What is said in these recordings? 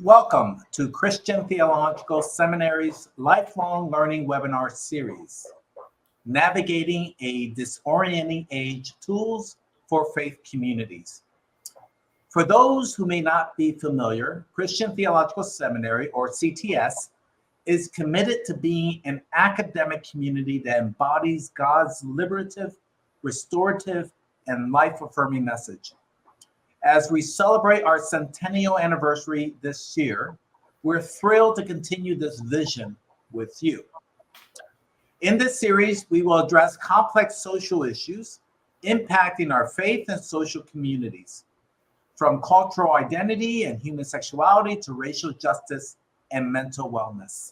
Welcome to Christian Theological Seminary's Lifelong Learning Webinar Series, Navigating a Disorienting Age, Tools for Faith Communities. For those who may not be familiar, Christian Theological Seminary, or CTS, is committed to being an academic community that embodies God's liberative, restorative, and life-affirming message. As we celebrate our centennial anniversary this year, we're thrilled to continue this vision with you. In this series, we will address complex social issues impacting our faith and social communities, from cultural identity and human sexuality to racial justice and mental wellness.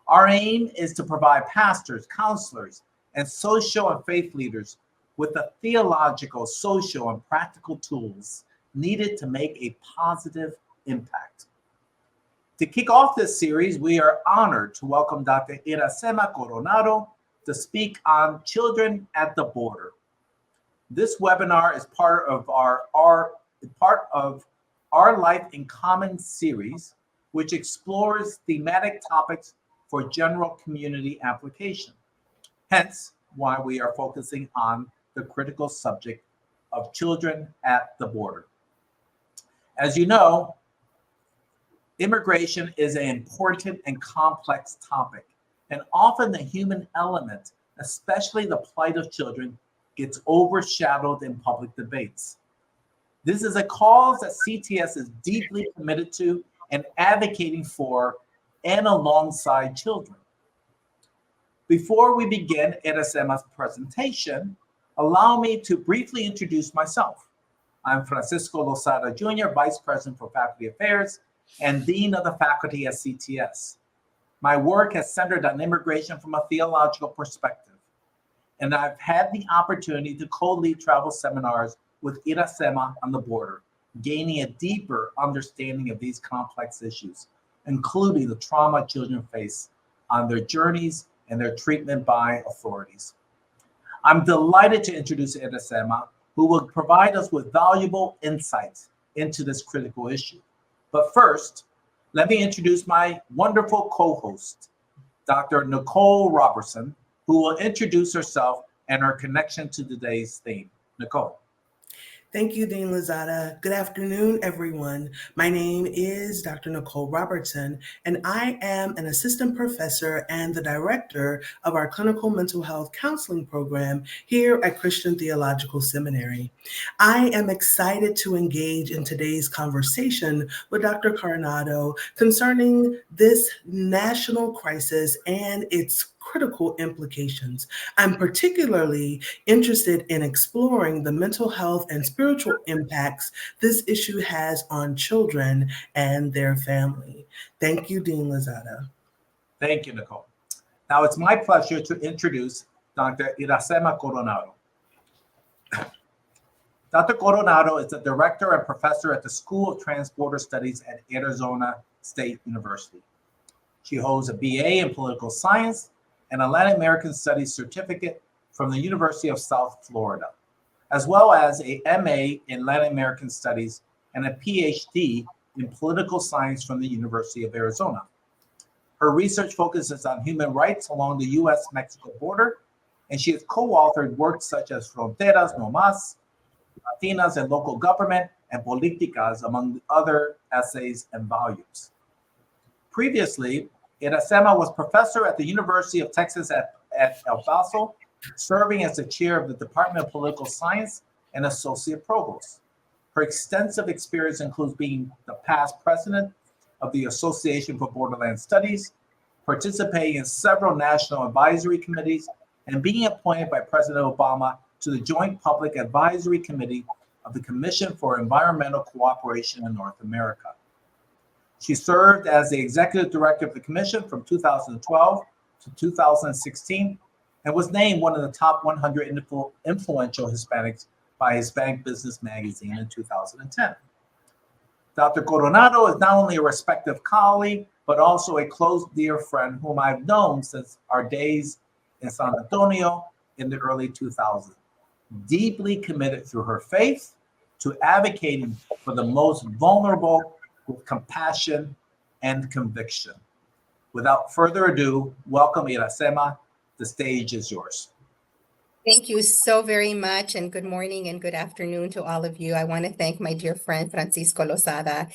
Our aim is to provide pastors, counselors, and social and faith leaders with the theological, social, and practical tools needed to make a positive impact. To kick off this series, we are honored to welcome Dr. Irasema Coronado to speak on children at the border. This webinar is part of our Life in Common series, which explores thematic topics for general community application. Hence, why we are focusing on the critical subject of children at the border. As you know, immigration is an important and complex topic, and often the human element, especially the plight of children, gets overshadowed in public debates. This is a cause that CTS is deeply committed to and advocating for and alongside children. Before we begin Irasema's presentation, allow me to briefly introduce myself. I'm Francisco Lozada Jr., Vice President for Faculty Affairs and Dean of the Faculty at CTS. My work has centered on immigration from a theological perspective, and I've had the opportunity to co-lead travel seminars with Irasema on the border, gaining a deeper understanding of these complex issues, including the trauma children face on their journeys and their treatment by authorities. I'm delighted to introduce Irasema, who will provide us with valuable insights into this critical issue. But first, let me introduce my wonderful co-host, Dr. Nicole Robertson, who will introduce herself and her connection to today's theme. Nicole. Thank you, Dean Lozada. Good afternoon, everyone. My name is Dr. Nicole Robertson, and I am an assistant professor and the director of our clinical mental health counseling program here at Christian Theological Seminary. I am excited to engage in today's conversation with Dr. Coronado concerning this national crisis and its critical implications. I'm particularly interested in exploring the mental health and spiritual impacts this issue has on children and their family. Thank you, Dean Lozada. Thank you, Nicole. Now it's my pleasure to introduce Dr. Irasema Coronado. Dr. Coronado is the director and professor at the School of Transborder Studies at Arizona State University. She holds a BA in political science and a Latin American Studies certificate from the University of South Florida, as well as a MA in Latin American Studies and a PhD in political science from the University of Arizona. Her research focuses on human rights along the US-Mexico border, and she has co-authored works such as Fronteras No Más, Latinas and Local Government, and Políticas, among other essays and volumes. Previously, Irasema was professor at the University of Texas at El Paso, serving as the chair of the Department of Political Science and associate provost. Her extensive experience includes being the past president of the Association for Borderland Studies, participating in several national advisory committees, and being appointed by President Obama to the Joint Public Advisory Committee of the Commission for Environmental Cooperation in North America. She served as the executive director of the commission from 2012 to 2016 and was named one of the top 100 influential Hispanics by Hispanic Business Magazine in 2010. Dr. Coronado is not only a respected colleague, but also a close, dear friend whom I've known since our days in San Antonio in the early 2000s. Deeply committed through her faith to advocating for the most vulnerable with compassion and conviction. Without further ado, welcome Irasema. The stage is yours. Thank you so very much, and good morning and good afternoon to all of you. I want to thank my dear friend Francisco Lozada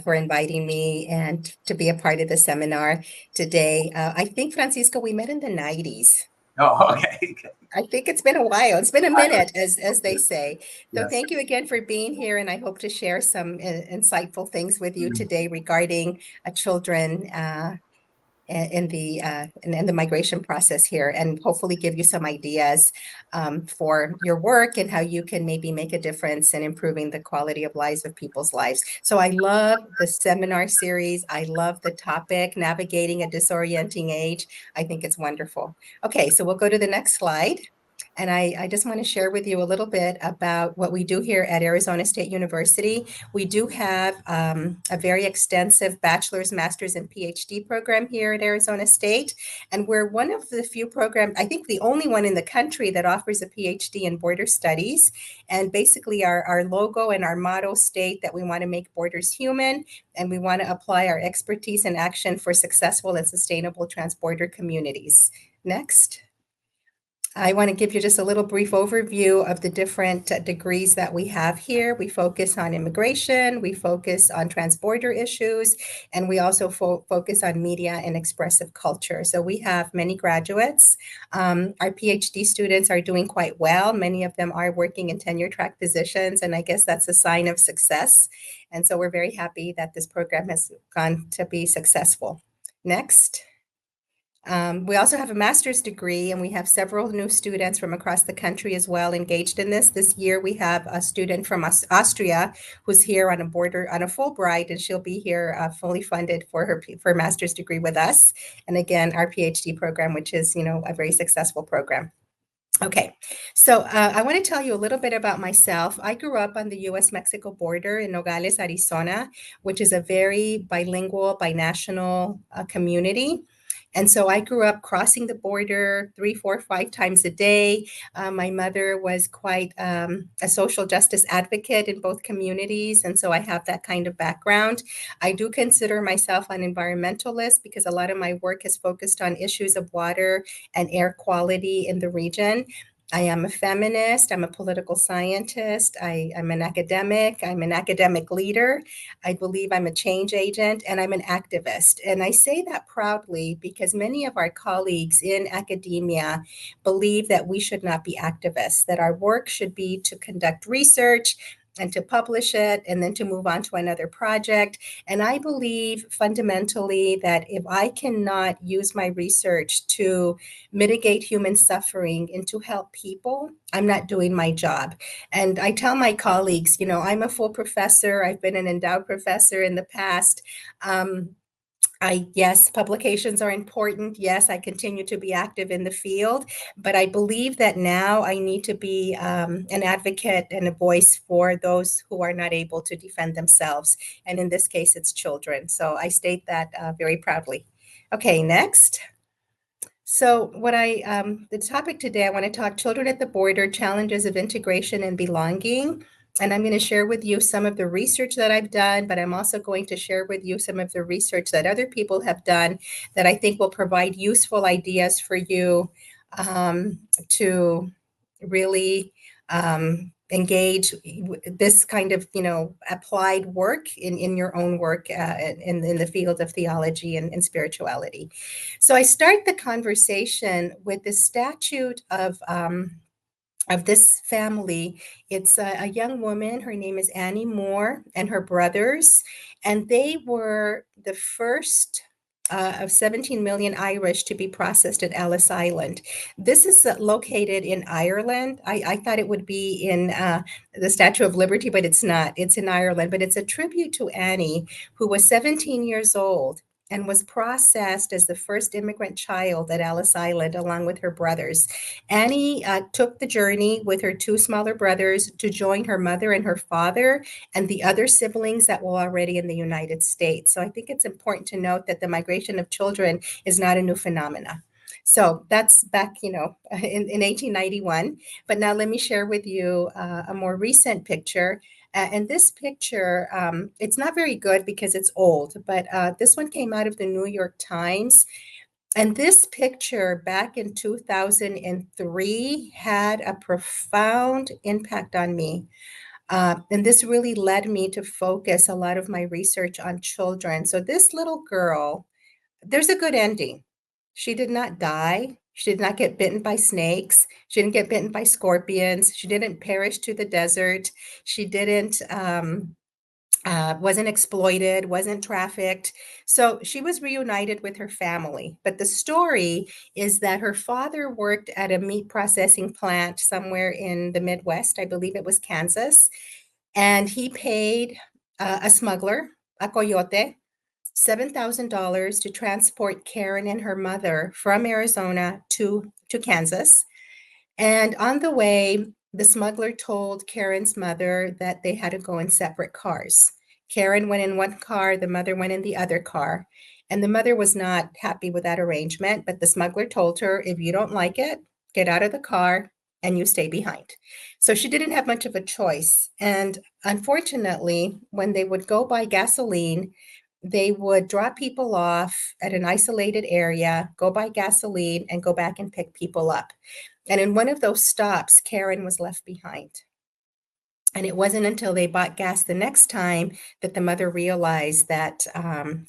for inviting me and to be a part of the seminar today. I think, Francisco, we met in the 90s. Oh, okay. I think it's been a while. It's been a minute, as they say. So Yes. thank you again for being here, and I hope to share some insightful things with you today regarding children in the migration process here, and hopefully give you some ideas for your work and how you can maybe make a difference in improving the quality of lives of people's lives. So I love the seminar series. I love the topic, navigating a disorienting age. I think it's wonderful. Okay, so we'll go to the next slide. And I just want to share with you a little bit about what we do here at Arizona State University. We do have a very extensive bachelor's, master's, and PhD program here at Arizona State. And we're one of the few programs, I think the only one in the country that offers a PhD in border studies. And basically our logo and our motto state that we want to make borders human, and we want to apply our expertise and action for successful and sustainable transborder communities. Next. I want to give you just a little brief overview of the different degrees that we have here. We focus on immigration, we focus on transborder issues, and we also focus on media and expressive culture. So we have many graduates. Our PhD students are doing quite well. Many of them are working in tenure track positions, and I guess that's a sign of success. And so we're very happy that this program has gone to be successful. Next. We also have a master's degree, and we have several new students from across the country as well engaged in this. This year, we have a student from Austria who's here on a Fulbright, and she'll be here fully funded for her master's degree with us. And again, our PhD program, which is, a very successful program. Okay, so I want to tell you a little bit about myself. I grew up on the U.S.-Mexico border in Nogales, Arizona, which is a very bilingual, binational community. And so I grew up crossing the border 3, 4, 5 times a day. My mother was quite a social justice advocate in both communities. And so I have that kind of background. I do consider myself an environmentalist because a lot of my work is focused on issues of water and air quality in the region. I am a feminist, I'm a political scientist, I'm an academic leader, I believe I'm a change agent, and I'm an activist. And I say that proudly because many of our colleagues in academia believe that we should not be activists, that our work should be to conduct research and to publish it, and then to move on to another project. And I believe fundamentally that if I cannot use my research to mitigate human suffering and to help people, I'm not doing my job. And I tell my colleagues, I'm a full professor. I've been an endowed professor in the past. Yes, publications are important. Yes, I continue to be active in the field, but I believe that now I need to be an advocate and a voice for those who are not able to defend themselves. And in this case, it's children. So I state that very proudly. Okay, next. So the topic today, I want to talk children at the border, challenges of integration and belonging. And I'm going to share with you some of the research that I've done, but I'm also going to share with you some of the research that other people have done that I think will provide useful ideas for you to really engage this kind of, applied work in your own work in the field of theology and spirituality. So I start the conversation with the statute of this family. It's a young woman. Her name is Annie Moore and her brothers, and they were the first of 17 million Irish to be processed at Ellis Island. This is located in Ireland. I thought it would be in the Statue of Liberty, but it's not. It's in Ireland, but it's a tribute to Annie, who was 17 years old and was processed as the first immigrant child at Ellis Island along with her brothers. Annie took the journey with her 2 smaller brothers to join her mother and her father and the other siblings that were already in the United States. So I think it's important to note that the migration of children is not a new phenomenon. So that's back, in 1891. But now let me share with you a more recent picture. And this picture, it's not very good because it's old, but this one came out of the New York Times. And this picture back in 2003 had a profound impact on me. And this really led me to focus a lot of my research on children. So this little girl, there's a good ending. She did not die. She did not get bitten by snakes. She didn't get bitten by scorpions. She didn't perish to the desert. She didn't wasn't exploited, wasn't trafficked. So she was reunited with her family. But the story is that her father worked at a meat processing plant somewhere in the Midwest. I believe it was Kansas. And he paid a smuggler, a coyote, $7,000 to transport Karen and her mother from Arizona to Kansas. And on the way, the smuggler told Karen's mother that they had to go in separate cars. Karen went in one car, the mother went in the other car. And the mother was not happy with that arrangement, but the smuggler told her, if you don't like it, get out of the car and you stay behind. So she didn't have much of a choice. And unfortunately, when they would go buy gasoline, they would drop people off at an isolated area, go buy gasoline, and go back and pick people up. And in one of those stops, Karen was left behind. And it wasn't until they bought gas the next time that the mother realized that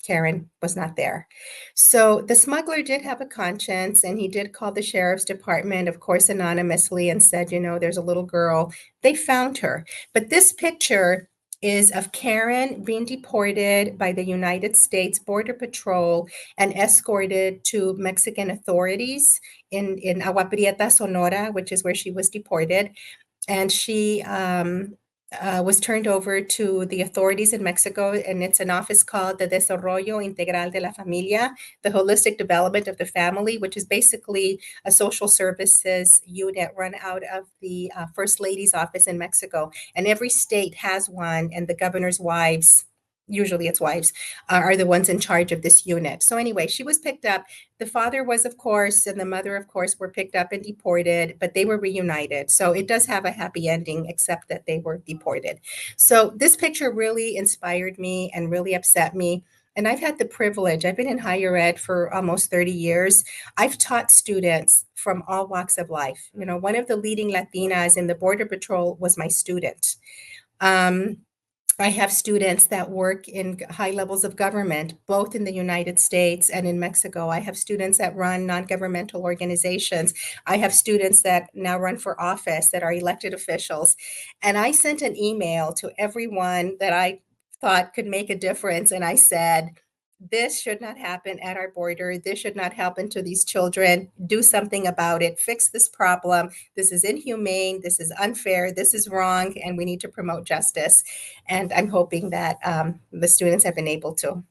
Karen was not there. So the smuggler did have a conscience, and he did call the sheriff's department, of course, anonymously, and said, you know, there's a little girl. They found her. But this picture is of Karen being deported by the United States Border Patrol and escorted to Mexican authorities in Agua Prieta, Sonora, which is where she was deported. And she was turned over to the authorities in Mexico, and it's an office called the Desarrollo Integral de la Familia, the holistic development of the family, which is basically a social services unit run out of the First Lady's office in Mexico. And every state has one, and the governor's wives, usually it's wives, are the ones in charge of this unit. So anyway, she was picked up. The father was, of course, and the mother, of course, were picked up and deported, but they were reunited. So it does have a happy ending, except that they were deported. So this picture really inspired me and really upset me. And I've had the privilege, I've been in higher ed for almost 30 years. I've taught students from all walks of life. You know, one of the leading Latinas in the Border Patrol was my student. I have students that work in high levels of government, both in the United States and in Mexico. I have students that run non-governmental organizations. I have students that now run for office, that are elected officials. And I sent an email to everyone that I thought could make a difference. And I said, this should not happen at our border. This should not happen to these children. Do something about it. Fix this problem. This is inhumane. This is unfair. This is wrong. And we need to promote justice. And I'm hoping that the students have been able to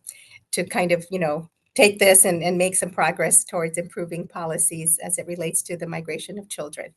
kind of, you know, take this and make some progress towards improving policies as it relates to the migration of children.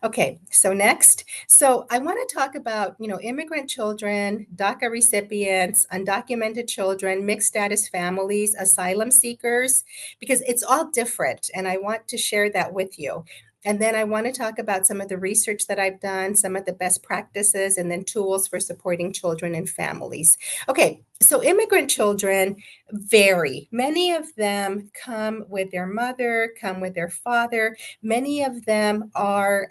Okay, so next. So I want to talk about, you know, immigrant children, DACA recipients, undocumented children, mixed status families, asylum seekers, because it's all different. And I want to share that with you. And then I want to talk about some of the research that I've done, some of the best practices, and then tools for supporting children and families. Okay, so immigrant children vary. Many of them come with their mother, come with their father. Many of them are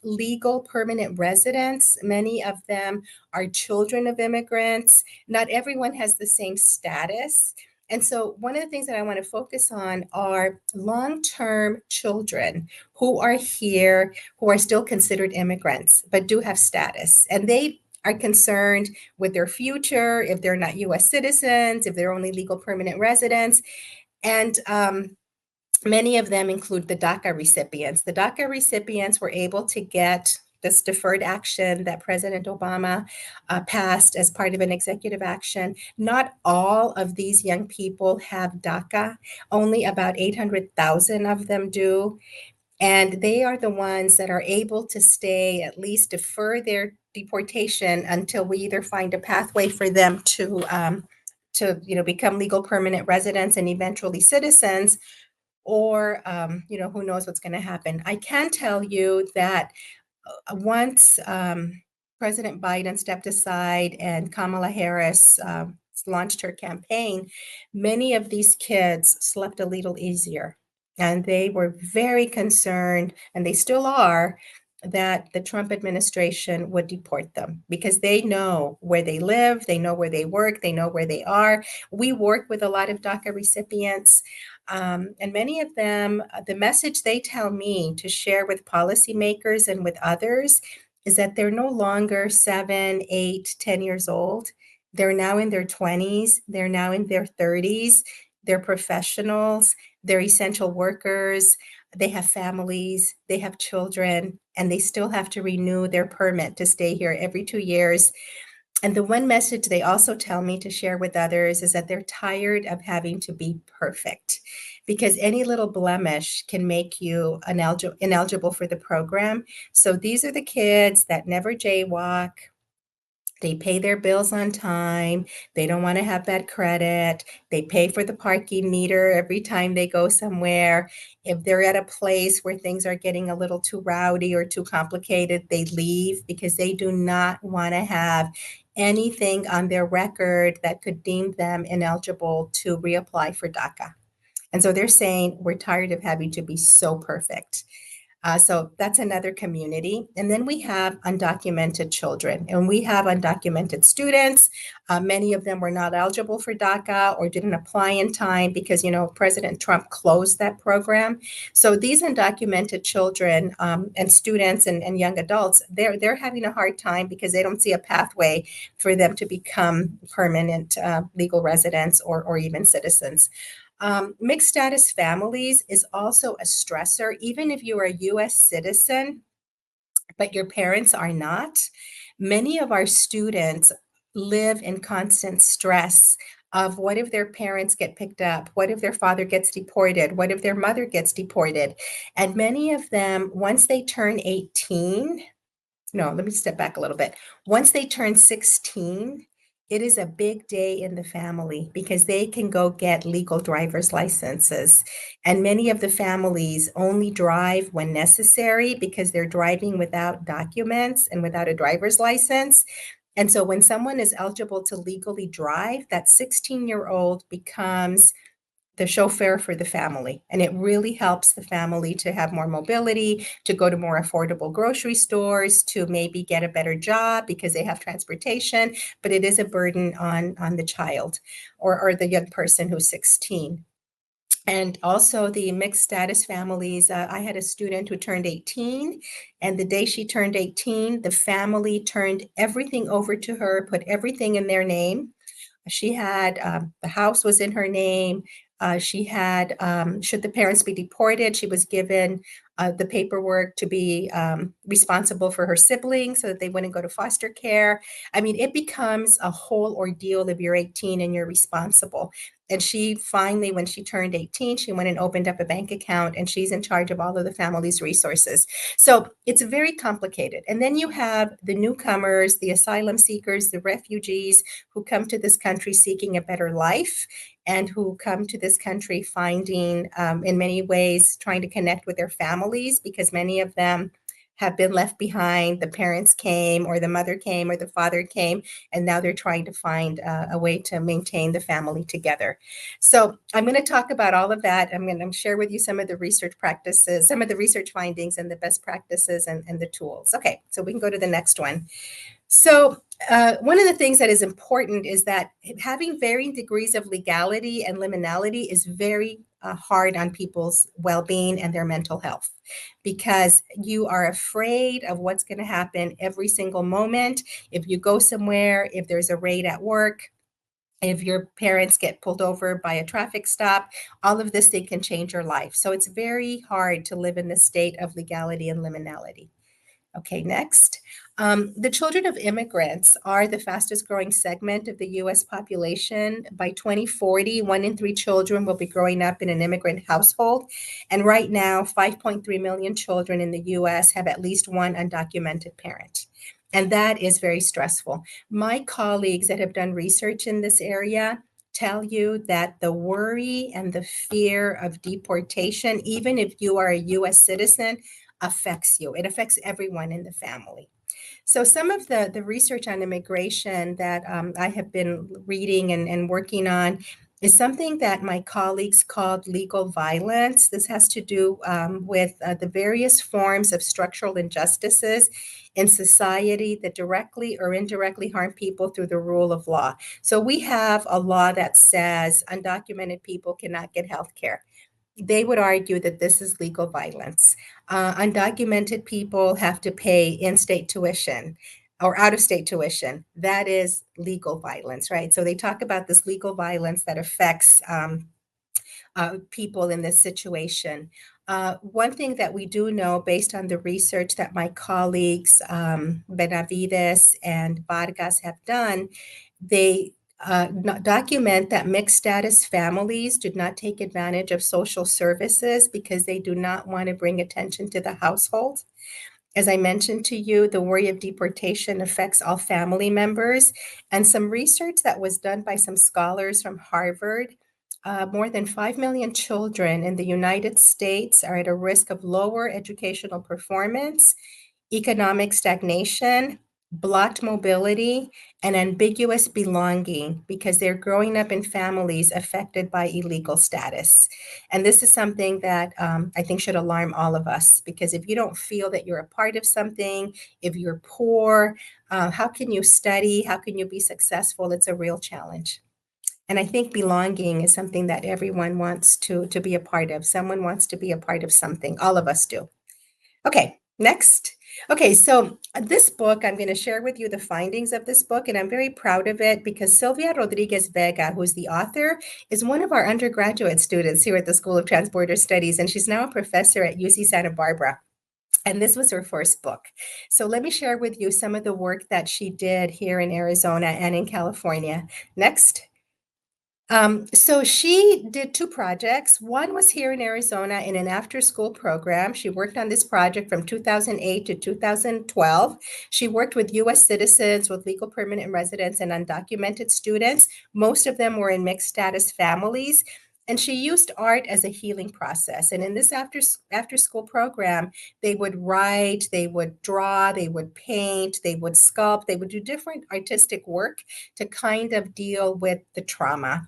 legal permanent residents. Many of them are children of immigrants. Not everyone has the same status. And so one of the things that I want to focus on are long-term children who are here, who are still considered immigrants, but do have status. And they are concerned with their future, if they're not US citizens, if they're only legal permanent residents. And many of them include the DACA recipients. The DACA recipients were able to get this deferred action that President Obama passed as part of an executive action. Not all of these young people have DACA. Only about 800,000 of them do. And they are the ones that are able to stay, at least defer their deportation until we either find a pathway for them to become legal permanent residents and eventually citizens, or who knows what's going to happen. I can tell you that once President Biden stepped aside and Kamala Harris launched her campaign, many of these kids slept a little easier. And they were very concerned, and they still are, that the Trump administration would deport them because they know where they live, they know where they work, they know where they are. We work with a lot of DACA recipients, and many of them, the message they tell me to share with policymakers and with others is that they're no longer 7, 8, 10 years old. They're now in their 20s, they're now in their 30s, they're professionals, they're essential workers, they have families, they have children, and they still have to renew their permit to stay here every 2 years. And the one message they also tell me to share with others is that they're tired of having to be perfect because any little blemish can make you ineligible for the program. So these are the kids that never jaywalk. They pay their bills on time. They don't want to have bad credit. They pay for the parking meter every time they go somewhere. If they're at a place where things are getting a little too rowdy or too complicated, they leave because they do not want to have anything on their record that could deem them ineligible to reapply for DACA. And so they're saying, we're tired of having to be so perfect. So that's another community. And then we have undocumented children, and we have undocumented students. Many of them were not eligible for DACA or didn't apply in time because, President Trump closed that program. So these undocumented children and students and young adults, they're having a hard time because they don't see a pathway for them to become permanent legal residents or even citizens. Mixed status families is also a stressor, even if you are a US citizen, but your parents are not. Many of our students live in constant stress of what if their parents get picked up? What if their father gets deported? What if their mother gets deported? And many of them, once they turn 18, no, let me step back a little bit. Once they turn 16, it is a big day in the family because they can go get legal driver's licenses. And many of the families only drive when necessary because they're driving without documents and without a driver's license. And so when someone is eligible to legally drive, that 16-year-old becomes the chauffeur for the family. And it really helps the family to have more mobility, to go to more affordable grocery stores, to maybe get a better job because they have transportation, but it is a burden on the child or the young person who's 16. And also the mixed status families. I had a student who turned 18, and the day she turned 18, the family turned everything over to her, put everything in their name. She had the house was in her name. She had, should the parents be deported, she was given the paperwork to be responsible for her siblings so that they wouldn't go to foster care. I mean, it becomes a whole ordeal if you're 18 and you're responsible. And she finally, when she turned 18, she went and opened up a bank account, and she's in charge of all of the family's resources. So it's very complicated. And then you have the newcomers, the asylum seekers, the refugees who come to this country seeking a better life and who come to this country finding, in many ways, trying to connect with their families because many of them have been left behind. The parents came or the mother came or the father came, and now they're trying to find a way to maintain the family together. So I'm going to talk about all of that. I'm going to share with you some of the research practices, some of the research findings and the best practices and the tools. Okay, so we can go to the next one. So one of the things that is important is that having varying degrees of legality and liminality is very hard on people's well-being and their mental health because you are afraid of what's going to happen every single moment. If you go somewhere, if there's a raid at work, if your parents get pulled over by a traffic stop, all of this thing can change your life. So it's very hard to live in the state of legality and liminality. Okay, next. The children of immigrants are the fastest growing segment of the US population. By 2040, 1 in 3 children will be growing up in an immigrant household. And right now, 5.3 million children in the US have at least one undocumented parent. And that is very stressful. My colleagues that have done research in this area tell you that the worry and the fear of deportation, even if you are a US citizen, affects you. It affects everyone in the family. So some of the research on immigration that I have been reading and working on is something that my colleagues called legal violence. This has to do with the various forms of structural injustices in society that directly or indirectly harm people through the rule of law. So we have a law that says undocumented people cannot get health care. They would argue that this is legal violence. Undocumented people have to pay in-state tuition or out-of-state tuition. That is legal violence, right? So they talk about this legal violence that affects people in this situation. One thing that we do know based on the research that my colleagues Benavides and Vargas have done, they document that mixed status families do not take advantage of social services because they do not want to bring attention to the household. As I mentioned to you, the worry of deportation affects all family members. And some research that was done by some scholars from Harvard, more than 5 million children in the United States are at a risk of lower educational performance, economic stagnation, blocked mobility, and ambiguous belonging because they're growing up in families affected by illegal status. And this is something that I think should alarm all of us, because if you don't feel that you're a part of something, if you're poor, how can you study? How can you be successful? It's a real challenge. And I think belonging is something that everyone wants to be a part of. Someone wants to be a part of something. All of us do. Okay, next. Okay, so this book, I'm going to share with you the findings of this book, and I'm very proud of it because Sylvia Rodriguez Vega, who's the author, is one of our undergraduate students here at the School of Transborder Studies, and she's now a professor at UC Santa Barbara. And this was her first book. So let me share with you some of the work that she did here in Arizona and in California. Next. So she did two projects. One was here in Arizona in an after-school program. She worked on this project from 2008 to 2012. She worked with U.S. citizens with legal permanent residents and undocumented students. Most of them were in mixed status families. And she used art as a healing process. And in this after-school program, they would write, they would draw, they would paint, they would sculpt, they would do different artistic work to kind of deal with the trauma.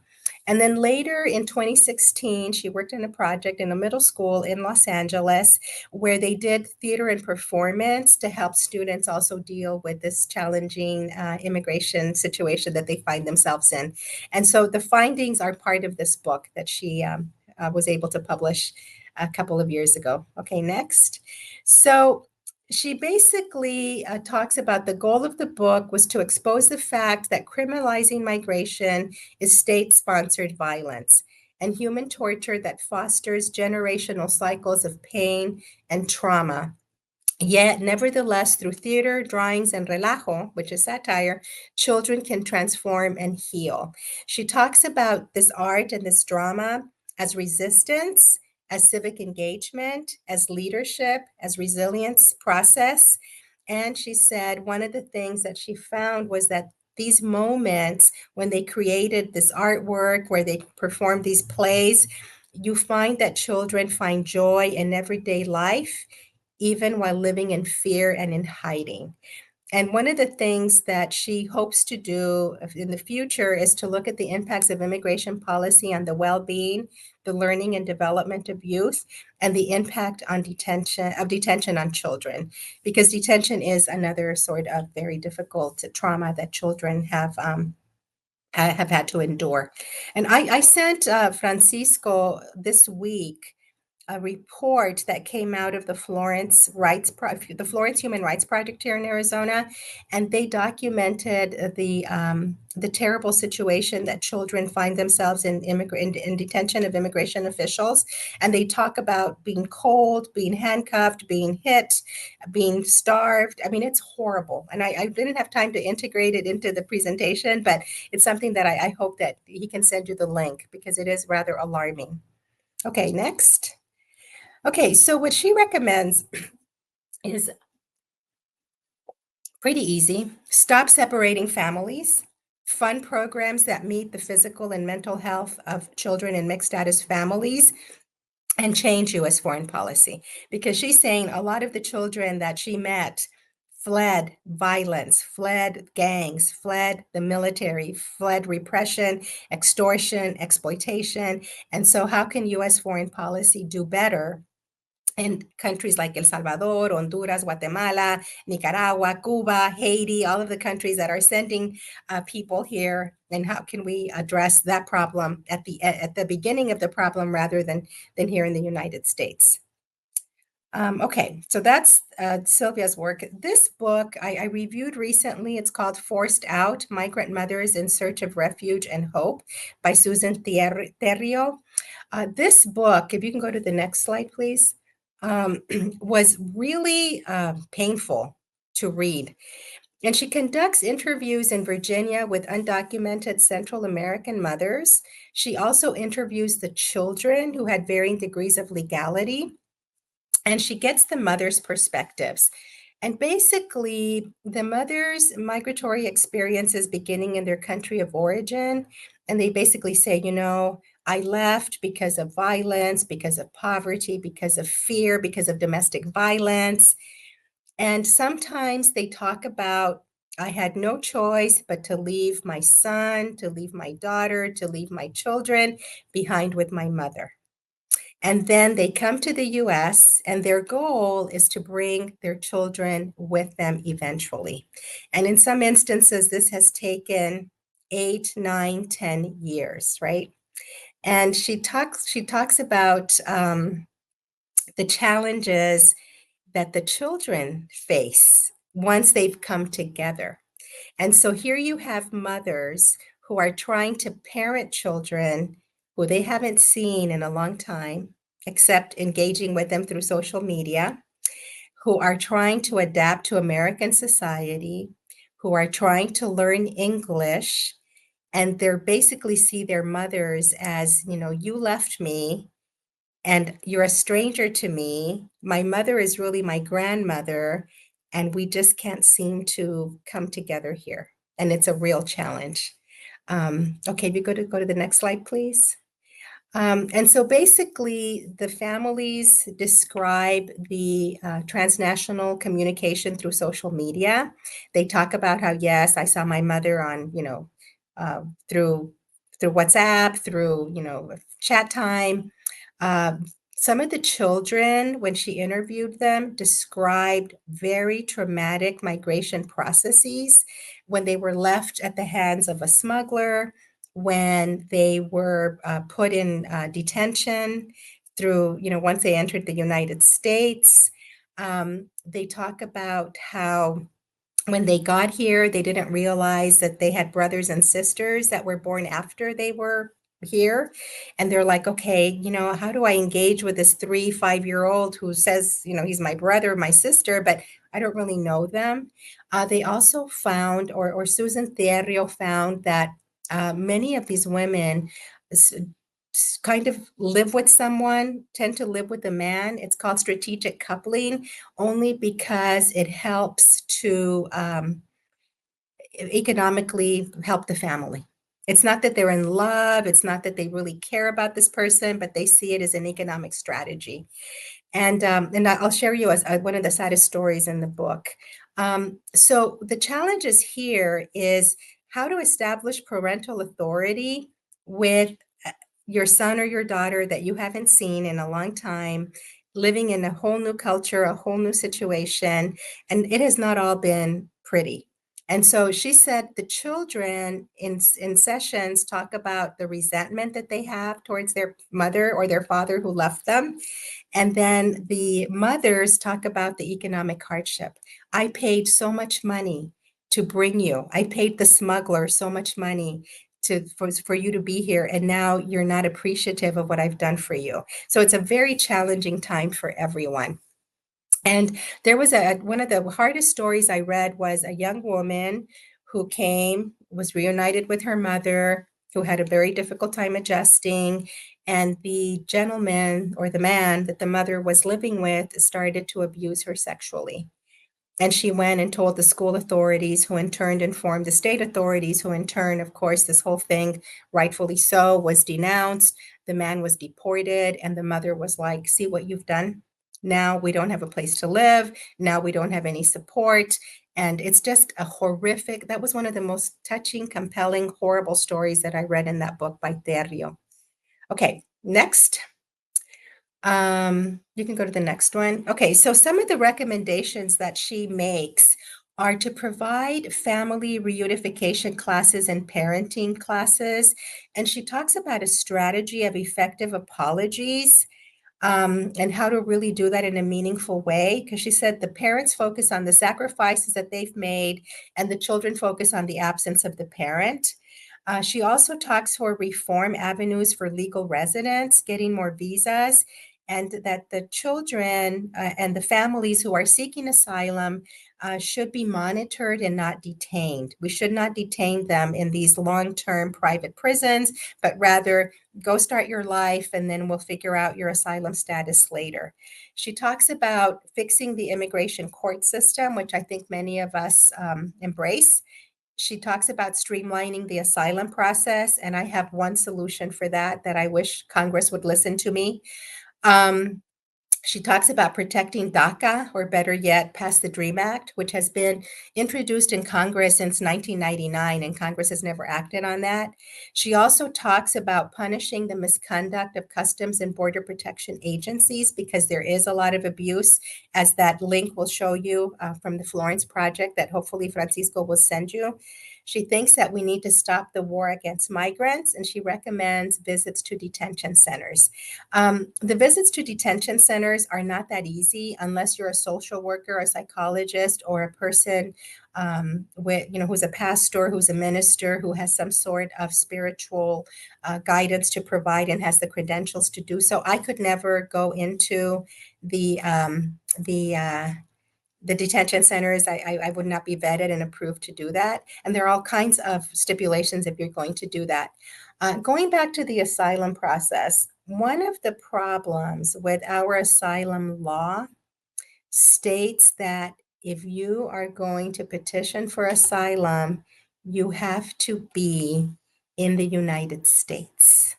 And then later in 2016, she worked in a project in a middle school in Los Angeles where they did theater and performance to help students also deal with this challenging immigration situation that they find themselves in. And so the findings are part of this book that she was able to publish a couple of years ago. Okay, next. So she basically talks about the goal of the book was to expose the fact that criminalizing migration is state-sponsored violence and human torture that fosters generational cycles of pain and trauma. Yet, nevertheless, through theater, drawings, and relajo, which is satire, children can transform and heal. She talks about this art and this drama as resistance, as civic engagement, as leadership, as resilience process. And she said one of the things that she found was that these moments when they created this artwork, where they performed these plays, you find that children find joy in everyday life, even while living in fear and in hiding. And one of the things that she hopes to do in the future is to look at the impacts of immigration policy on the well-being, the learning and development of youth, and the impact on detention on children, because detention is another sort of very difficult trauma that children have had to endure. And I sent Francisco this week a report that came out of the Florence Human Rights Project here in Arizona, and they documented the terrible situation that children find themselves in detention of immigration officials. And they talk about being cold, being handcuffed, being hit, being starved. I mean, it's horrible. And I didn't have time to integrate it into the presentation, but it's something that I hope that he can send you the link because it is rather alarming. Okay, next. Okay, so what she recommends is pretty easy. Stop separating families, fund programs that meet the physical and mental health of children in mixed status families, and change U.S. foreign policy. Because she's saying a lot of the children that she met fled violence, fled gangs, fled the military, fled repression, extortion, exploitation. And so how can US foreign policy do better in countries like El Salvador, Honduras, Guatemala, Nicaragua, Cuba, Haiti, all of the countries that are sending people here, and how can we address that problem at the beginning of the problem rather than here in the United States? Okay, so that's Sylvia's work. This book I reviewed recently. It's called Forced Out, Migrant Mothers in Search of Refuge and Hope by Susan Theriot. This book, if you can go to the next slide, please, was really painful to read. And she conducts interviews in Virginia with undocumented Central American mothers. She also interviews the children who had varying degrees of legality. And she gets the mother's perspectives. And basically, the mother's migratory experiences beginning in their country of origin. And they basically say, I left because of violence, because of poverty, because of fear, because of domestic violence. And sometimes they talk about, I had no choice but to leave my son, to leave my daughter, to leave my children behind with my mother. And then they come to the US, and their goal is to bring their children with them eventually. And in some instances, this has taken 8, 9, 10 years, right? And she talks about the challenges that the children face once they've come together. And so here you have mothers who are trying to parent children who they haven't seen in a long time, except engaging with them through social media, who are trying to adapt to American society, who are trying to learn English, and they're basically see their mothers as, you left me and you're a stranger to me. My mother is really my grandmother, and we just can't seem to come together here. And it's a real challenge. Okay, if you go to the next slide, please. And so basically, the families describe the transnational communication through social media. They talk about how, yes, I saw my mother on, through WhatsApp, through, chat time. Some of the children, when she interviewed them, described very traumatic migration processes when they were left at the hands of a smuggler, when they were put in detention through, once they entered the United States. They talk about how when they got here, they didn't realize that they had brothers and sisters that were born after they were here. And they're like, okay, how do I engage with this 3-5-year-old who says, he's my brother, my sister, but I don't really know them. They also found, or Susan Theriot found, that many of these women kind of live with someone, tend to live with a man. It's called strategic coupling, only because it helps to economically help the family. It's not that they're in love. It's not that they really care about this person, but they see it as an economic strategy. And I'll share you one of the saddest stories in the book. So the challenges here is how to establish parental authority with your son or your daughter that you haven't seen in a long time, living in a whole new culture, a whole new situation, and it has not all been pretty. And so she said the children in sessions talk about the resentment that they have towards their mother or their father who left them. And then the mothers talk about the economic hardship. I paid so much money to bring you. I paid the smuggler so much money for you to be here, and now you're not appreciative of what I've done for you. So it's a very challenging time for everyone. And there was one of the hardest stories I read was a young woman who was reunited with her mother, who had a very difficult time adjusting. And the gentleman or the man that the mother was living with started to abuse her sexually. And she went and told the school authorities, who in turn informed the state authorities, who in turn, of course, this whole thing, rightfully so, was denounced. The man was deported, and the mother was like, see what you've done? Now we don't have a place to live. Now we don't have any support. And it's just a horrific, that was one of the most touching, compelling, horrible stories that I read in that book by Terrio. Okay, next. You can go to the next one. Okay, so some of the recommendations that she makes are to provide family reunification classes and parenting classes. And she talks about a strategy of effective apologies, and how to really do that in a meaningful way. Because she said the parents focus on the sacrifices that they've made, and the children focus on the absence of the parent. She also talks for reform avenues for legal residents, getting more visas, and that the children and the families who are seeking asylum should be monitored and not detained. We should not detain them in these long-term private prisons, but rather go start your life and then we'll figure out your asylum status later. She talks about fixing the immigration court system, which I think many of us embrace. She talks about streamlining the asylum process, and I have one solution for that I wish Congress would listen to me. She talks about protecting DACA, or better yet, Pass the Dream Act, which has been introduced in Congress since 1999, and Congress has never acted on that. She also talks about punishing the misconduct of Customs and Border Protection agencies, because there is a lot of abuse, as that link will show you from the Florence Project that hopefully Francisco will send you. She thinks that we need to stop the war against migrants, and she recommends visits to detention centers. The visits to detention centers are not that easy unless you're a social worker, a psychologist, or a person who's a pastor, who's a minister, who has some sort of spiritual guidance to provide and has the credentials to do so. I could never go into the detention centers. I would not be vetted and approved to do that. And there are all kinds of stipulations if you're going to do that. Going back to the asylum process, one of the problems with our asylum law states that if you are going to petition for asylum, you have to be in the United States.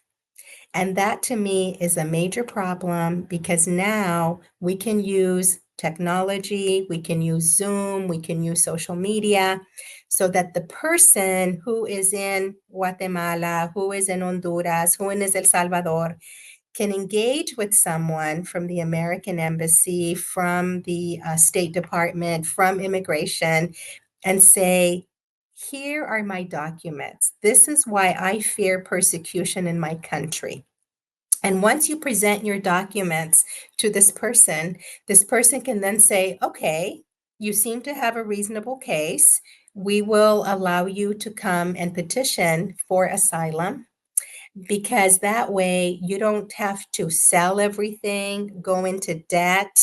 And that to me is a major problem, because now we can use technology, we can use Zoom, we can use social media, so that the person who is in Guatemala, who is in Honduras, who is El Salvador, can engage with someone from the American Embassy, from the State Department, from immigration, and say, here are my documents. This is why I fear persecution in my country. And once you present your documents to this person can then say, okay, you seem to have a reasonable case. We will allow you to come and petition for asylum, because that way you don't have to sell everything, go into debt.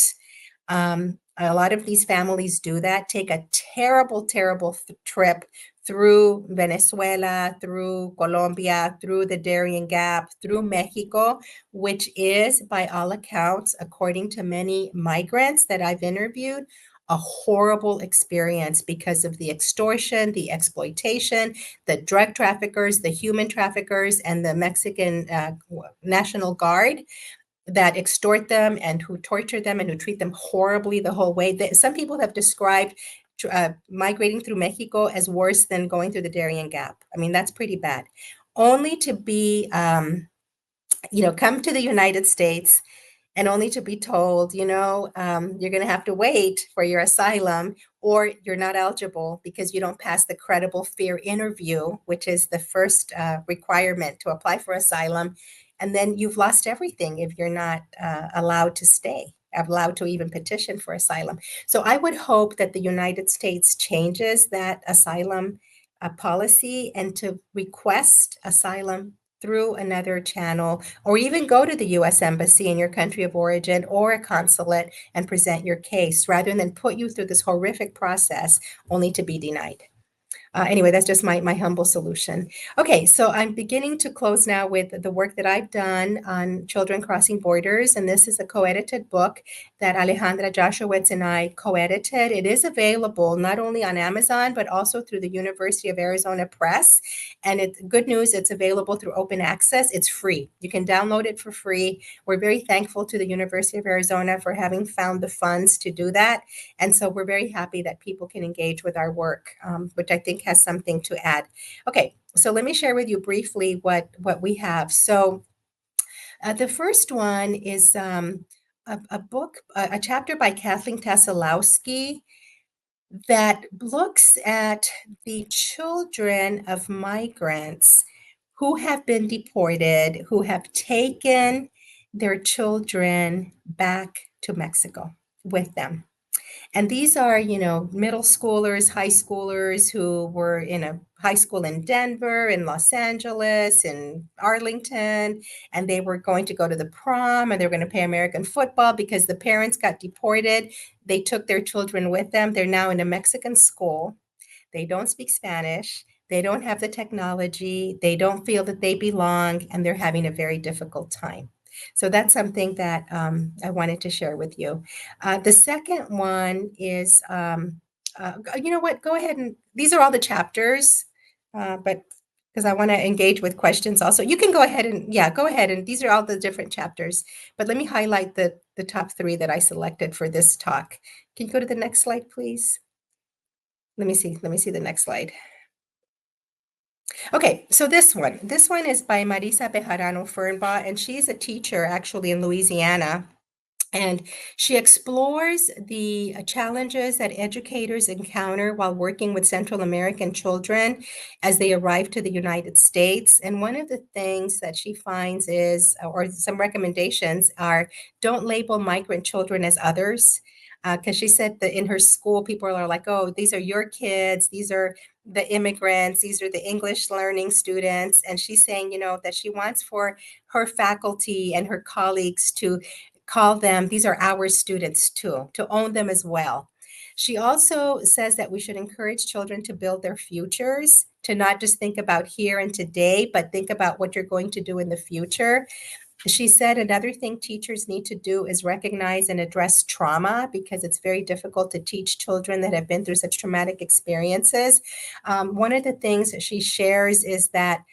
A lot of these families do that, take a terrible, terrible trip through Venezuela, through Colombia, through the Darien Gap, through Mexico, which is, by all accounts, according to many migrants that I've interviewed, a horrible experience because of the extortion, the exploitation, the drug traffickers, the human traffickers, and the Mexican National Guard that extort them and who torture them and who treat them horribly the whole way. Some people have described migrating through Mexico as worse than going through the Darien Gap. I mean, that's pretty bad. Only to be, come to the United States, and only to be told, you're going to have to wait for your asylum, or you're not eligible because you don't pass the credible fear interview, which is the first requirement to apply for asylum. And then you've lost everything if you're not allowed to stay, allowed to even petition for asylum. So I would hope that the United States changes that asylum policy, and to request asylum through another channel, or even go to the U.S. Embassy in your country of origin or a consulate and present your case, rather than put you through this horrific process only to be denied. Anyway, that's just my humble solution. Okay, so I'm beginning to close now with the work that I've done on children crossing borders, and this is a co-edited book that Alejandra Joshowitz and I co-edited. It is available not only on Amazon, but also through the University of Arizona Press. And it's good news, it's available through open access. It's free. You can download it for free. We're very thankful to the University of Arizona for having found the funds to do that. And so we're very happy that people can engage with our work, which I think has something to add. Okay, so let me share with you briefly what we have. So the first one is a book, a chapter by Kathleen Tasolowski that looks at the children of migrants who have been deported, who have taken their children back to Mexico with them. And these are, middle schoolers, high schoolers who were in a high school in Denver, in Los Angeles, in Arlington, and they were going to go to the prom and they were going to play American football because the parents got deported. They took their children with them. They're now in a Mexican school. They don't speak Spanish. They don't have the technology. They don't feel that they belong, and they're having a very difficult time. So that's something that I wanted to share with you. The second one is, you know what, go ahead and, these are all the chapters, but because I want to engage with questions also. You can go ahead and, go ahead. And these are all the different chapters, but let me highlight the top three that I selected for this talk. Can you go to the next slide, please? Let me see the next slide. Okay, so this one is by Marisa Bejarano Fernbaugh, and she's a teacher actually in Louisiana. And she explores the challenges that educators encounter while working with Central American children as they arrive to the United States. And one of the things that she finds is, or some recommendations are, don't label migrant children as others. Because she said that in her school, people are like, oh, these are your kids, these are the immigrants, these are the English learning students. And she's saying, that she wants for her faculty and her colleagues to call them, these are our students too, to own them as well. She also says that we should encourage children to build their futures, to not just think about here and today, but think about what you're going to do in the future. She said another thing teachers need to do is recognize and address trauma, because it's very difficult to teach children that have been through such traumatic experiences. One of the things that she shares is that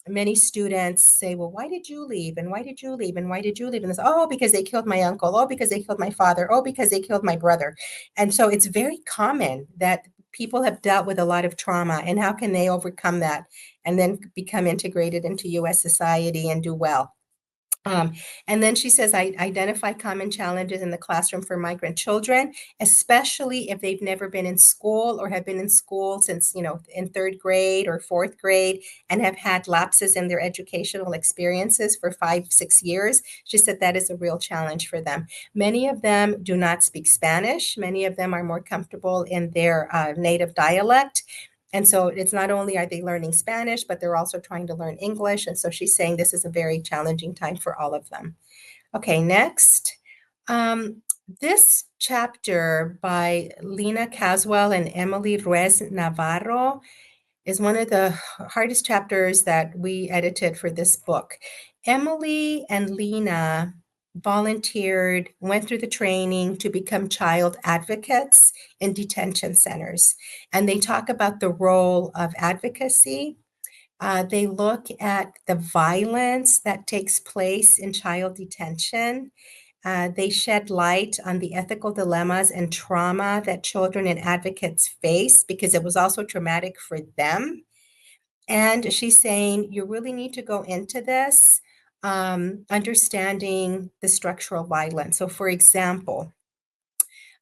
many students say, well, why did you leave? And why did you leave? And why did you leave? And it's, oh, because they killed my uncle. Oh, because they killed my father. Oh, because they killed my brother. And so it's very common that people have dealt with a lot of trauma, and how can they overcome that and then become integrated into US society and do well? And then she says, I identify common challenges in the classroom for migrant children, especially if they've never been in school or have been in school since, in third grade or fourth grade and have had lapses in their educational experiences for 5-6 years. She said that is a real challenge for them. Many of them do not speak Spanish. Many of them are more comfortable in their native dialect. And so it's not only are they learning Spanish, but they're also trying to learn English. And so she's saying this is a very challenging time for all of them. Okay, next. This chapter by Lena Caswell and Emily Ruiz Navarro is one of the hardest chapters that we edited for this book. Emily and Lena volunteered, went through the training to become child advocates in detention centers. And they talk about the role of advocacy. They look at the violence that takes place in child detention. They shed light on the ethical dilemmas and trauma that children and advocates face, because it was also traumatic for them. And she's saying, you really need to go into this understanding the structural violence. So for example,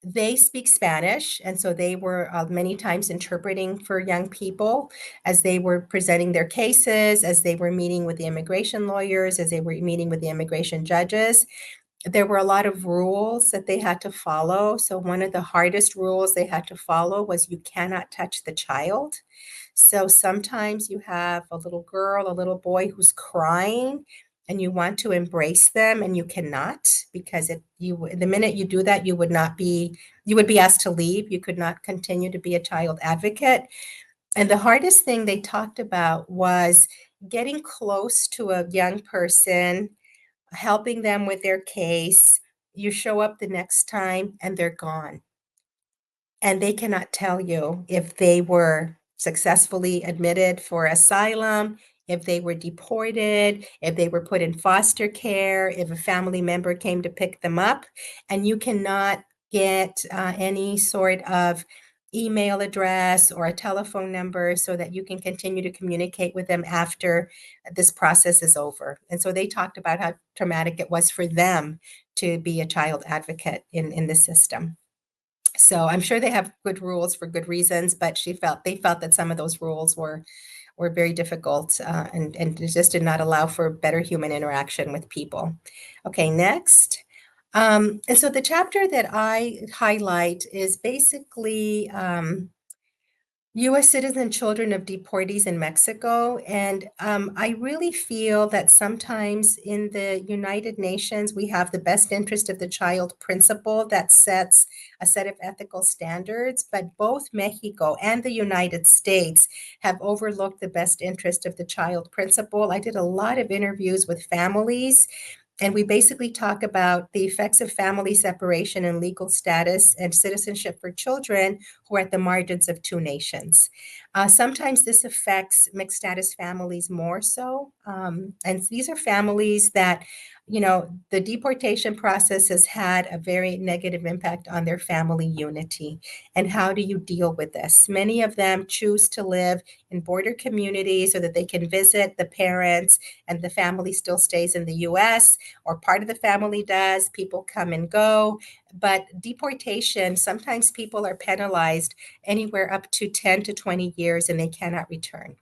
they speak Spanish, and so they were many times interpreting for young people as they were presenting their cases, as they were meeting with the immigration lawyers, as they were meeting with the immigration judges. There were a lot of rules that they had to follow. So one of the hardest rules they had to follow was you cannot touch the child. So sometimes you have a little girl, a little boy who's crying, and you want to embrace them, and you cannot, because the minute you do that, you would be asked to leave. You could not continue to be a child advocate. And the hardest thing they talked about was getting close to a young person, helping them with their case. You show up the next time and they're gone. And they cannot tell you if they were successfully admitted for asylum, if they were deported, if they were put in foster care, if a family member came to pick them up, and you cannot get any sort of email address or a telephone number so that you can continue to communicate with them after this process is over. And so they talked about how traumatic it was for them to be a child advocate in the system. So I'm sure they have good rules for good reasons, but they felt that some of those rules were very difficult, and just did not allow for better human interaction with people. Okay, next. And so the chapter that I highlight is basically U.S. citizen children of deportees in Mexico. And I really feel that sometimes in the United Nations, we have the best interest of the child principle that sets a set of ethical standards, but both Mexico and the United States have overlooked the best interest of the child principle. I did a lot of interviews with families, and we basically talk about the effects of family separation and legal status and citizenship for children who are at the margins of two nations. Sometimes this affects mixed status families more so. And these are families that, the deportation process has had a very negative impact on their family unity. And how do you deal with this? Many of them choose to live in border communities so that they can visit the parents and the family still stays in the US, or part of the family does. People come and go. But deportation, sometimes people are penalized anywhere up to 10 to 20 years and they cannot return.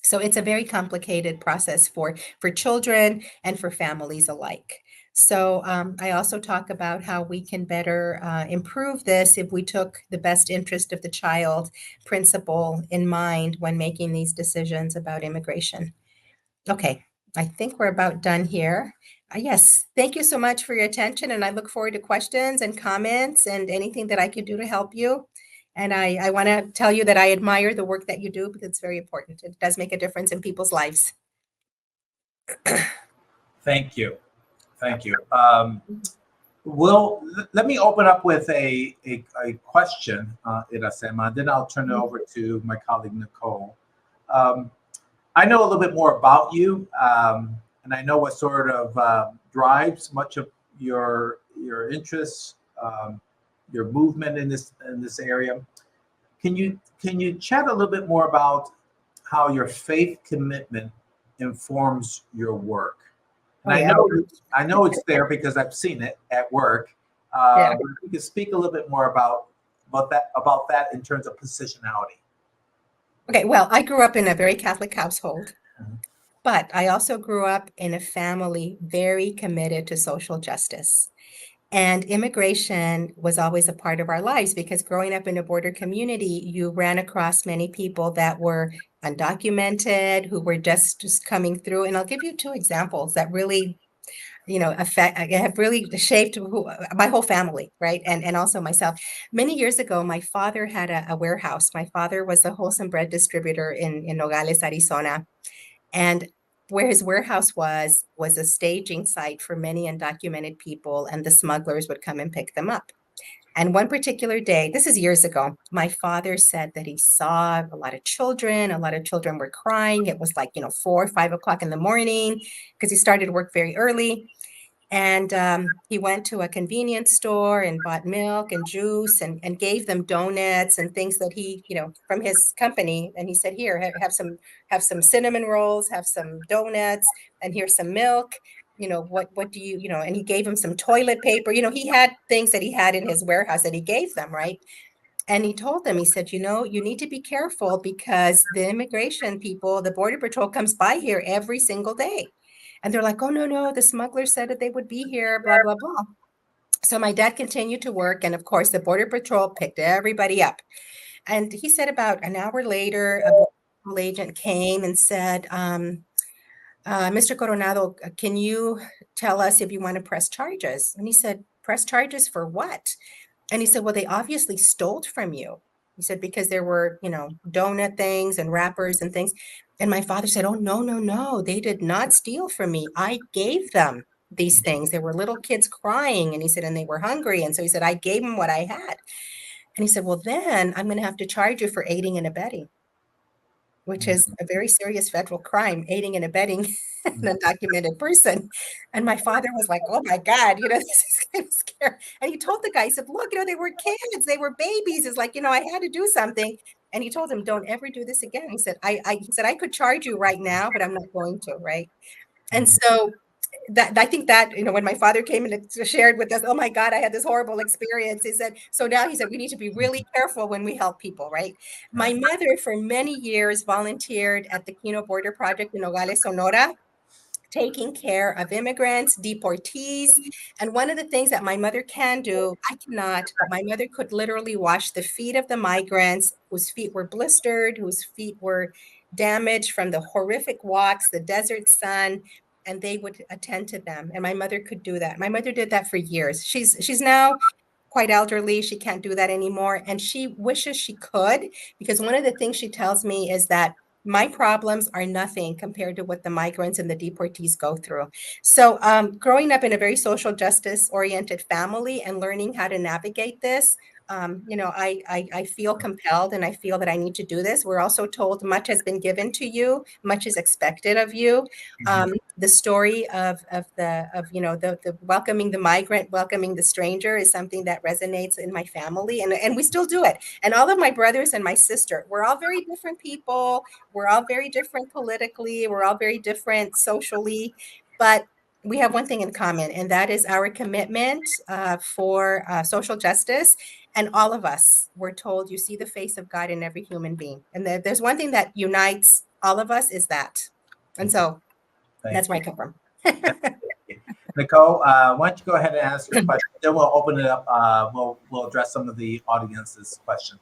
So it's a very complicated process for children and for families alike. So I also talk about how we can better improve this if we took the best interest of the child principle in mind when making these decisions about immigration. Okay, I think we're about done here. Yes, thank you so much for your attention, and I look forward to questions and comments and anything that I could do to help you. And I want to tell you that I admire the work that you do because it's very important. It does make a difference in people's lives. Thank you. Thank you. Let me open up with a question, Irasema, then I'll turn it over to my colleague, Nicole. I know a little bit more about you, and I know what sort of drives much of your interests, your movement in this area. Can you chat a little bit more about how your faith commitment informs your work? And I know it's there because I've seen it at work. Yeah. You can speak a little bit more about that in terms of positionality. Okay, well, I grew up in a very Catholic household, but I also grew up in a family very committed to social justice. And immigration was always a part of our lives because growing up in a border community, you ran across many people that were undocumented, who were just coming through. And I'll give you two examples that really, have really shaped my whole family, right? And also myself. Many years ago, my father had a warehouse. My father was a wholesome bread distributor in Nogales, Arizona. And where his warehouse was a staging site for many undocumented people, and the smugglers would come and pick them up. And one particular day, this is years ago, my father said that he saw a lot of children. A lot of children were crying. It was like, 4 or 5 o'clock in the morning because he started work very early. And he went to a convenience store and bought milk and juice and gave them donuts and things that he, from his company. And he said, here, have some cinnamon rolls, have some donuts, and here's some milk. What do you, and he gave them some toilet paper. He had things that he had in his warehouse that he gave them, right? And he told them, he said, you need to be careful because the immigration people, the Border Patrol comes by here every single day. And they're like, oh, no, the smuggler said that they would be here, blah, blah, blah. So my dad continued to work. And of course, the Border Patrol picked everybody up. And he said about an hour later, a Border Patrol agent came and said, Mr. Coronado, can you tell us if you want to press charges? And he said, press charges for what? And he said, well, they obviously stole from you. He said, because there were, donut things and wrappers and things. And my father said, oh, no, no, no, they did not steal from me. I gave them these things. There were little kids crying. And he said, and they were hungry. And so he said, I gave them what I had. And he said, well, then I'm going to have to charge you for aiding and abetting, which is a very serious federal crime, aiding and abetting an undocumented person. And my father was like, oh my God, this is kind of scary. And he told the guy, he said, look, they were kids, they were babies. It's like, I had to do something. And he told him, don't ever do this again. He said, I could charge you right now, but I'm not going to, right? And so that I think that, when my father came and shared with us, oh my God, I had this horrible experience. He said, so now he said, we need to be really careful when we help people, right? My mother for many years volunteered at the Kino Border Project in Nogales, Sonora, taking care of immigrants, deportees. And one of the things that my mother can do, I cannot, but my mother could literally wash the feet of the migrants whose feet were blistered, whose feet were damaged from the horrific walks, the desert sun, and they would attend to them. And my mother could do that. My mother did that for years. She's now quite elderly. She can't do that anymore. And she wishes she could, because one of the things she tells me is that my problems are nothing compared to what the migrants and the deportees go through. So growing up in a very social justice oriented family and learning how to navigate this, I feel compelled and I feel that I need to do this. We're also told much has been given to you, much is expected of you. The story of the welcoming the migrant, welcoming the stranger is something that resonates in my family, and we still do it. And all of my brothers and my sister, we're all very different people. We're all very different politically. We're all very different socially, but we have one thing in common, and that is our commitment for social justice. And all of us, we're told, you see the face of God in every human being. And there's one thing that unites all of us is that. And so that's where I come from. Nicole, why don't you go ahead and ask your question? Then we'll open it up. We'll address some of the audience's questions.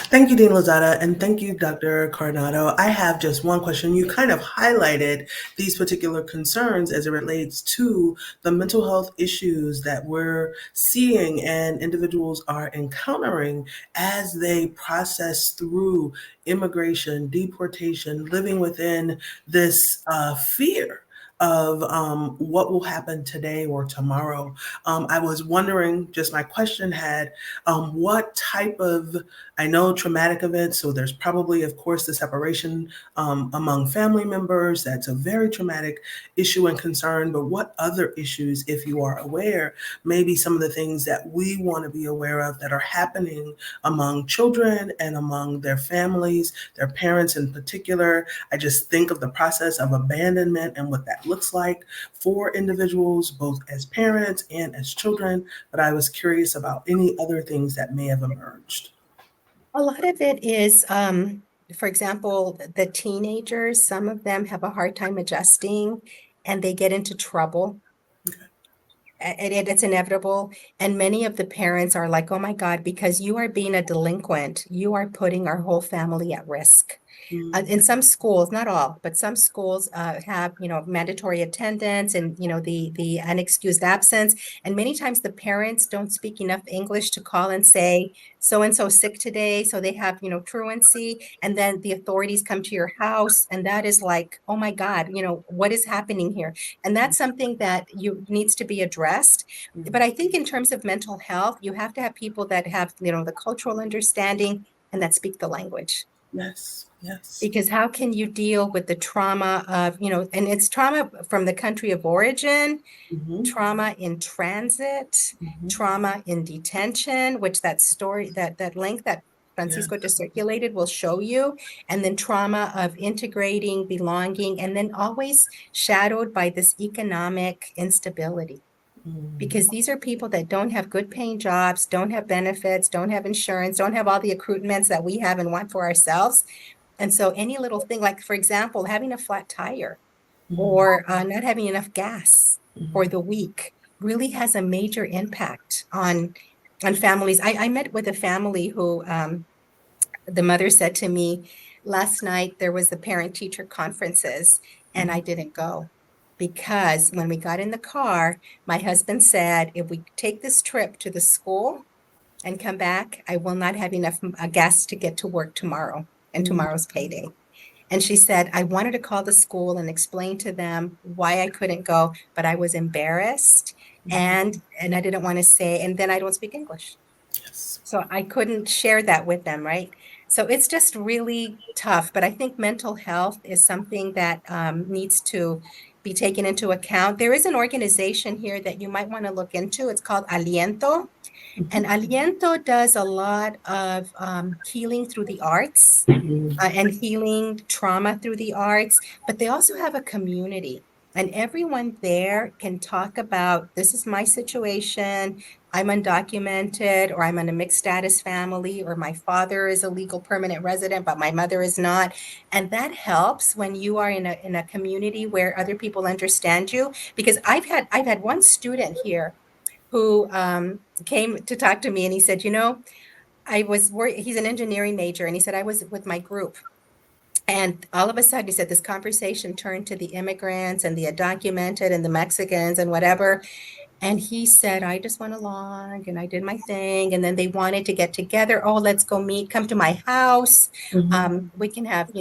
Thank you, Dean Lozada, and thank you, Dr. Coronado. I have just one question. You kind of highlighted these particular concerns as it relates to the mental health issues that we're seeing and individuals are encountering as they process through immigration, deportation, living within this fear of what will happen today or tomorrow. I was wondering, just my question had, what type of, I know traumatic events, so there's probably, of course, the separation among family members. That's a very traumatic issue and concern, but what other issues, if you are aware, maybe some of the things that we want to be aware of that are happening among children and among their families, their parents in particular. I just think of the process of abandonment and what that looks like for individuals, both as parents and as children, but I was curious about any other things that may have emerged. A lot of it is, for example, the teenagers, some of them have a hard time adjusting and they get into trouble. It's inevitable. And many of the parents are like, oh my God, because you are being a delinquent, you are putting our whole family at risk. In some schools, not all, but some schools have, mandatory attendance and, the unexcused absence. And many times the parents don't speak enough English to call and say, so-and-so sick today. So they have, truancy. And then the authorities come to your house. And that is like, oh my God, what is happening here? And that's something that needs to be addressed. But I think in terms of mental health, you have to have people that have, the cultural understanding and that speak the language. Yes. Yes. Because how can you deal with the trauma of, and it's trauma from the country of origin, trauma in transit, trauma in detention, which that story, that link that Francisco just circulated will show you, and then trauma of integrating, belonging, and then always shadowed by this economic instability. Because these are people that don't have good paying jobs, don't have benefits, don't have insurance, don't have all the accoutrements that we have and want for ourselves. And so any little thing, like, for example, having a flat tire or not having enough gas for the week really has a major impact on families. I met with a family who the mother said to me, last night there was the parent-teacher conferences and I didn't go. Because when we got in the car, my husband said, if we take this trip to the school, and come back, I will not have enough gas to get to work tomorrow and tomorrow's payday. And she said, I wanted to call the school and explain to them why I couldn't go, but I was embarrassed and I didn't want to say, and then I don't speak English. Yes. So I couldn't share that with them, right? So it's just really tough. But I think mental health is something that needs to be taken into account. There is an organization here that you might want to look into. It's called Aliento. And Aliento does a lot of healing through the arts and healing trauma through the arts, but they also have a community. And everyone there can talk about, this is my situation. I'm undocumented, or I'm in a mixed status family, or my father is a legal permanent resident, but my mother is not. And that helps when you are in a community where other people understand you. Because I've had one student here who came to talk to me, and he said, he's an engineering major, and he said, I was with my group. And all of a sudden, he said, this conversation turned to the immigrants and the undocumented and the Mexicans and whatever. And he said, I just went along and I did my thing. And then they wanted to get together. Oh, let's go meet, come to my house. We can have,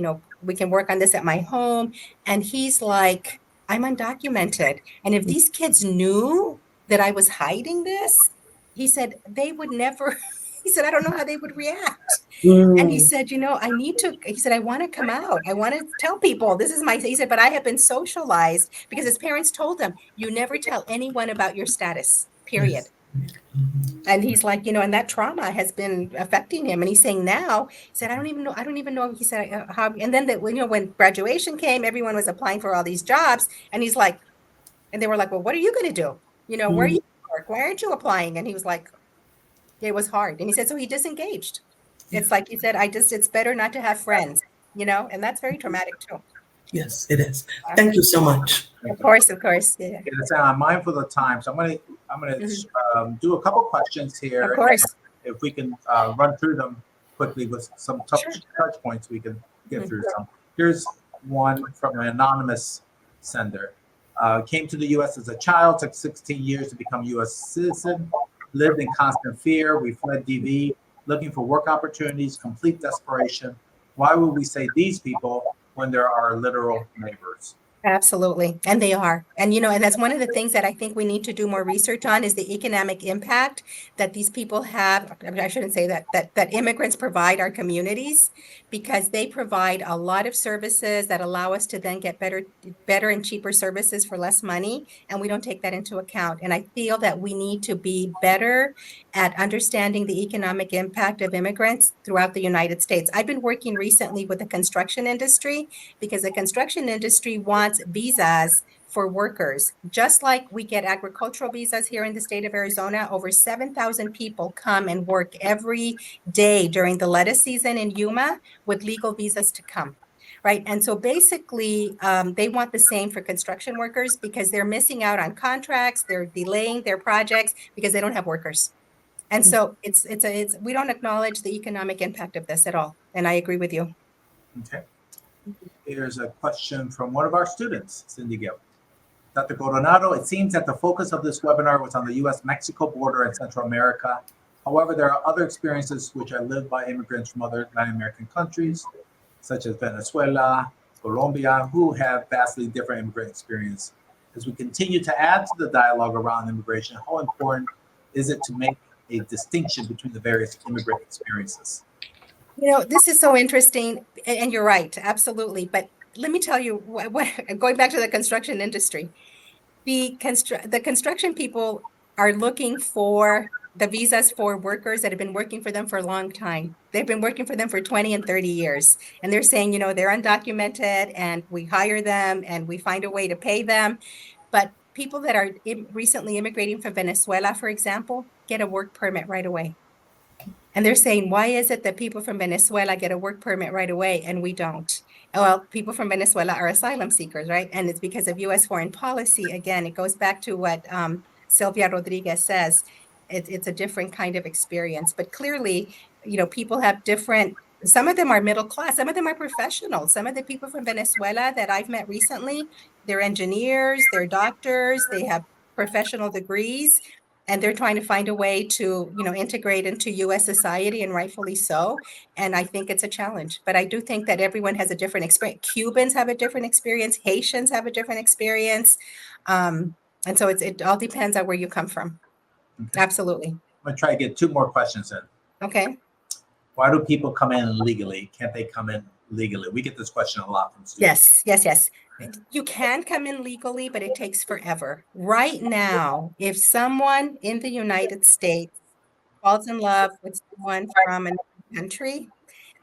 we can work on this at my home. And he's like, I'm undocumented. And if these kids knew that I was hiding this, he said, they would never, he said, I don't know how they would react. And he said, he said, I want to come out. I want to tell people this is he said, but I have been socialized because his parents told him, you never tell anyone about your status, period. Yes. And he's like, and that trauma has been affecting him. And he's saying now, he said, I don't even know. He said, how, and then when graduation came, everyone was applying for all these jobs. And he's like, and they were like, well, what are you going to do? Where are you going to work? Why aren't you applying? And he was like, it was hard. And he said, so he disengaged. It's like he said, it's better not to have friends, and that's very traumatic too. Yes, it is. Thank you so much. Of course. Yeah. I'm mindful of the time, so I'm gonna do a couple questions here. Of course. If we can run through them quickly with some touch points, we can get through some. Here's one from an anonymous sender. Came to the U.S. as a child, took 16 years to become U.S. citizen, lived in constant fear. We fled DV, looking for work opportunities, complete desperation. Why would we say these people when there are literal neighbors? Absolutely. And they are. And, and that's one of the things that I think we need to do more research on is the economic impact that these people have. I mean, I shouldn't say that immigrants provide our communities, because they provide a lot of services that allow us to then get better and cheaper services for less money. And we don't take that into account. And I feel that we need to be better at understanding the economic impact of immigrants throughout the United States. I've been working recently with the construction industry, because the construction industry wants visas for workers. Just like we get agricultural visas here in the state of Arizona, over 7,000 people come and work every day during the lettuce season in Yuma with legal visas to come. Right. And so basically, they want the same for construction workers, because they're missing out on contracts. They're delaying their projects because they don't have workers. And so we don't acknowledge the economic impact of this at all. And I agree with you. Okay. Here's a question from one of our students, Cindy Gill. Dr. Coronado, it seems that the focus of this webinar was on the U.S.-Mexico border and Central America. However, there are other experiences which are lived by immigrants from other Latin American countries, such as Venezuela, Colombia, who have vastly different immigrant experience. As we continue to add to the dialogue around immigration, how important is it to make a distinction between the various immigrant experiences? This is so interesting, and you're right, absolutely. But let me tell you, going back to the construction industry, the construction people are looking for the visas for workers that have been working for them for a long time. They've been working for them for 20 and 30 years. And they're saying, they're undocumented, and we hire them and we find a way to pay them. But people that are recently immigrating from Venezuela, for example, get a work permit right away. And they're saying, why is it that people from Venezuela get a work permit right away and we don't? Well, people from Venezuela are asylum seekers, right? And it's because of U.S. foreign policy. Again, it goes back to what Sylvia Rodriguez says. It's a different kind of experience. But clearly, people have different, some of them are middle class, some of them are professionals. Some of the people from Venezuela that I've met recently, they're engineers, they're doctors, they have professional degrees. and they're trying to find a way to, integrate into U.S. society, and rightfully so. And I think it's a challenge, but I do think that everyone has a different experience. Cubans have a different experience. Haitians have a different experience. And so it all depends on where you come from. Okay. Absolutely. I'm going to try to get 2 more questions in. Okay. Why do people come in illegally? Can't they come in legally? We get this question a lot from students. Yes. You can come in legally, but it takes forever. Right now, if someone in the United States falls in love with someone from another country,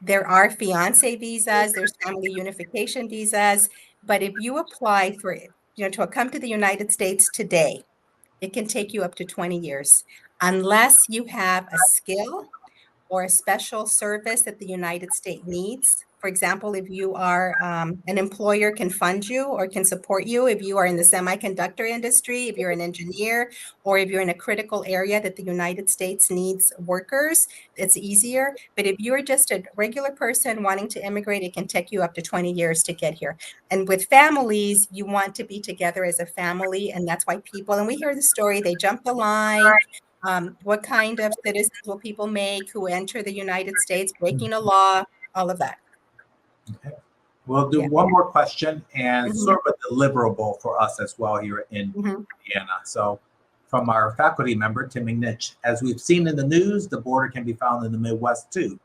there are fiance visas, there's family unification visas, but if you apply for it, to come to the United States today, it can take you up to 20 years unless you have a skill or a special service that the United States needs. For example, if you are an employer can fund you or can support you, if you are in the semiconductor industry, if you're an engineer, or if you're in a critical area that the United States needs workers, it's easier. But if you're just a regular person wanting to immigrate, it can take you up to 20 years to get here. And with families, you want to be together as a family. And that's why people, and we hear the story, they jump the line. What kind of citizens will people make who enter the United States, breaking a law, all of that. Okay. We'll do one more question, and sort of a deliverable for us as well here in Indiana. So from our faculty member, Tim McNitch, as we've seen in the news, the border can be found in the Midwest too.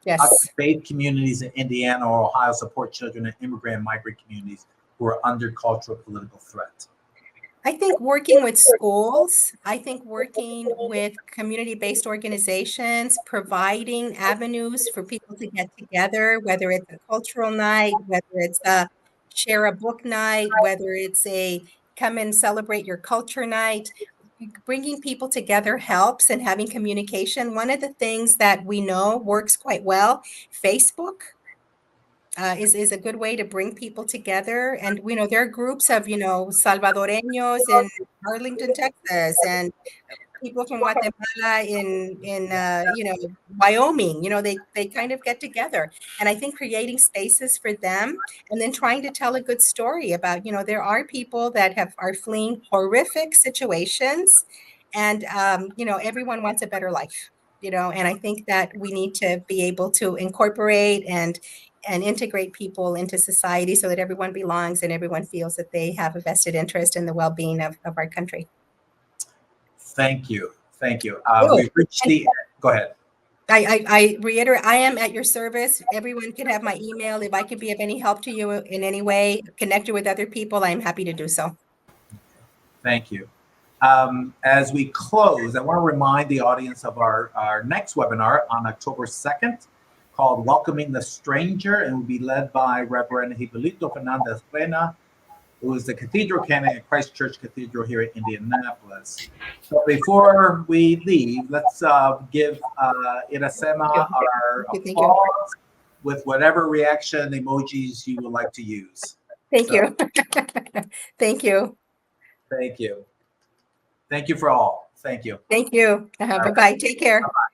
Yes. How can faith communities in Indiana or Ohio support children in immigrant and migrant communities who are under cultural political threat? I think working with schools, I think working with community-based organizations, providing avenues for people to get together, whether it's a cultural night, whether it's a share a book night, whether it's a come and celebrate your culture night, bringing people together helps, and having communication. One of the things that we know works quite well, Facebook. Is a good way to bring people together. And there are groups of Salvadoreños in Arlington, Texas, and people from Guatemala in Wyoming. They kind of get together, and I think creating spaces for them, and then trying to tell a good story about there are people that are fleeing horrific situations, and everyone wants a better life. And I think that we need to be able to incorporate and integrate people into society so that everyone belongs and everyone feels that they have a vested interest in the well-being of our country. Thank you. We've reached the end. Go ahead. I reiterate, I am at your service. Everyone can have my email. If I can be of any help to you in any way, connect you with other people, I'm happy to do so. Thank you. As we close, I want to remind the audience of our next webinar on October 2nd, called Welcoming the Stranger, and will be led by Reverend Hipólito Fernández Reyna, who is the cathedral canon at Christ Church Cathedral here in Indianapolis. So before we leave, let's give Irasema our applause with whatever reaction emojis you would like to use. Thank you. Thank you. Thank you. Thank you for all. Thank you. Thank you. Bye-bye. Take care. Bye-bye.